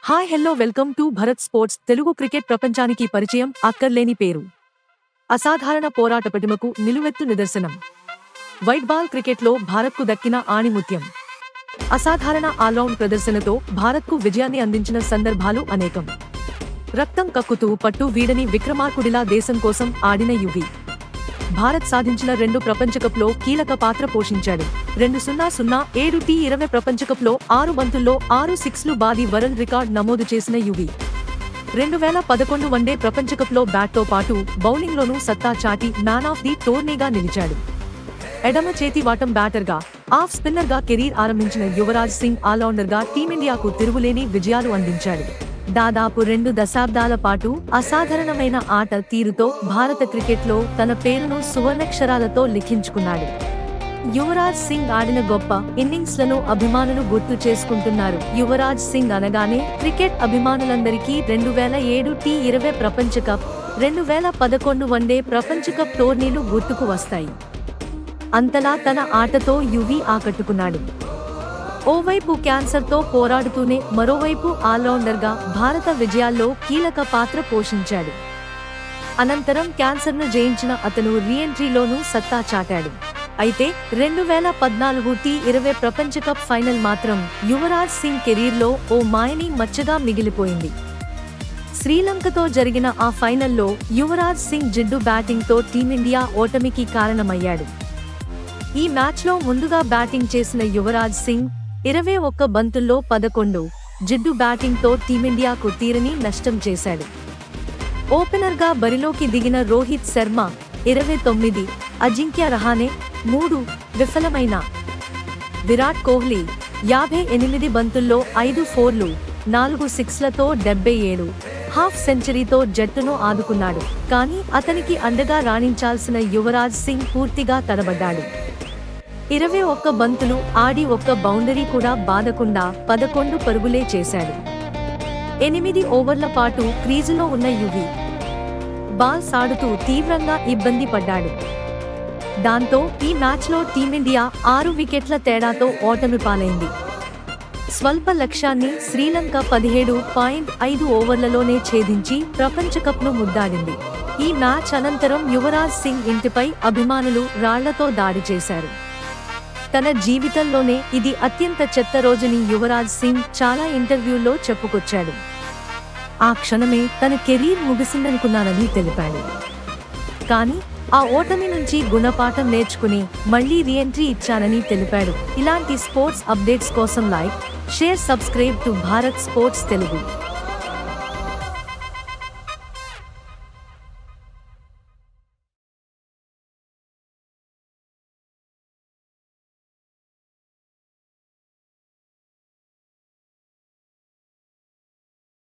Hi hello welcome to Bharat sports. Telugu cricket ప్రపంచానికి పరిచయం అక్కర్లేని పేరు. అసాధారణ పోరాట పటిమకు నిలువెత్తు నిదర్శనం. వైట్ బాల్ క్రికెట్లో భారత్కు దక్కిన ఆణిముత్యం. అసాధారణ ఆల్రౌండ్ ప్రదర్శనతో భారత్కు విజయాన్ని అందించిన సందర్భాలు అనేకం. రక్తం కక్కుతూ పట్టు వీడని విక్రమార్కుడిలా దేశం కోసం ఆడిన యువి భారత్ సాధించిన 2 ప్రపంచకప్లో కీలక పాత్ర పోషించాడు. 2007 T20 ప్రపంచకప్లో 6 బంతుల్లో 6 సిక్స్లు బాది వరల్డ్ రికార్డ్ నమోదు చేసిన యువి 2011 వన్డే ప్రపంచకప్లో బ్యాట్తో పాటు బౌలింగ్లోనూ సత్తా చాటి మ్యాన్ ఆఫ్ ది టోర్నీగా నిలిచాడు. ఎడమ చేతి వాటం బ్యాటర్గా, ఆఫ్ స్పిన్నర్గా కెరీర్ ఆరంభించిన యువరాజ్ సింగ్ ఆల్రౌండర్గా టీమిండియాకు తిరుగులేని విజయాలు అందించాడు. దాదాపు 2 దశాబ్దాల పాటు అసాధారణమైన ఆట తీరుతో భారత క్రికెట్లో తన పేరును సువర్ణాక్షరాలతో లిఖించుకున్నాడు. యువరాజ్ సింగ్ ఆడిన గొప్ప ఇన్నింగ్స్లను అభిమానులు గుర్తు చేసుకుంటున్నారు. యువరాజ్ సింగ్ అనగానే క్రికెట్ అభిమానులందరికీ 2007 T20 ప్రపంచకప్, 2011 వన్డే ప్రపంచకప్ టోర్నీలు గుర్తుకు వస్తాయి. అంతలా తన ఆటతో యువి ఆకట్టుకున్నాడు. ఓవైపు క్యాన్సర్తో పోరాడుతూనే మరోవైపు ఆల్రౌండర్గా భారత విజయాల్లో కీలక పాత్ర పోషించాడు. అనంతరం క్యాన్సర్ను జయించిన అతను రీఎంట్రీలోనూ సత్తా చాటాడు. అయితే 2014 T20 ప్రపంచకప్ ఫైనల్ మాత్రం యువరాజ్ సింగ్ కెరీర్లో ఓ మాయని మచ్చగా మిగిలిపోయింది. శ్రీలంకతో జరిగిన ఆ ఫైనల్లో యువరాజ్ సింగ్ జిడ్డు బ్యాటింగ్తో టీమిండియా ఓటమికి కారణమయ్యాడు. ఈ మ్యాచ్లో ముందుగా బ్యాటింగ్ చేసిన యువరాజ్ సింగ్ 21 బంతుల్లో 11 జిడ్డు బ్యాటింగ్తో టీమిండియాకు తీరని నష్టం చేశాడు. ఓపెనర్గా బరిలోకి దిగిన రోహిత్ శర్మ 29, అజింక్య రహానే 3 విఫలమైన విరాట్ కోహ్లీ 58 బంతుల్లో 5 ఫోర్లు, 4 సిక్స్లతో 77 హాఫ్ సెంచరీతో జట్టును ఆదుకున్నాడు. కానీ అతనికి అండగా రాణించాల్సిన యువరాజ్ సింగ్ పూర్తిగా తడబడ్డాడు. 21 బంతులు ఆడి 1 బౌండరీ కూడా బాదకుండా 11 పరుగులే చేశాడు. 8 ఓవర్ల పాటు క్రీజులో ఉన్న యువి బాల్స్ ఆడుతూ తీవ్రంగా ఇబ్బంది పడ్డాడు. దాంతో ఈ మ్యాచ్లో టీమిండియా 6 వికెట్ల తేడాతో ఓటమి పాలైంది. స్వల్ప లక్ష్యాన్ని శ్రీలంక 17.5 ఓవర్లలోనే ఛేదించి ప్రపంచకప్ను ముద్దాడింది. ఈ మ్యాచ్ అనంతరం యువరాజ్ సింగ్ ఇంటిపై అభిమానులు రాళ్లతో దాడి చేశారు. తన జీవితంలోనే ఇది అత్యంత చెత్త రోజని యువరాజ్ సింగ్ చాలా ఇంటర్వ్యూల్లో చెప్పుకొచ్చాడు. ఆ క్షణమే తన కెరీర్ ముగిసిందనుకున్నానని తెలిపాడు. కానీ ఆ ఓటమి నుంచి గుణపాఠం నేర్చుకుని మళ్లీ రీఎంట్రీ ఇచ్చానని తెలిపాడు. ఇలాంటి స్పోర్ట్స్ అప్డేట్స్ కోసం like, share, subscribe to Bharat sports Telugu.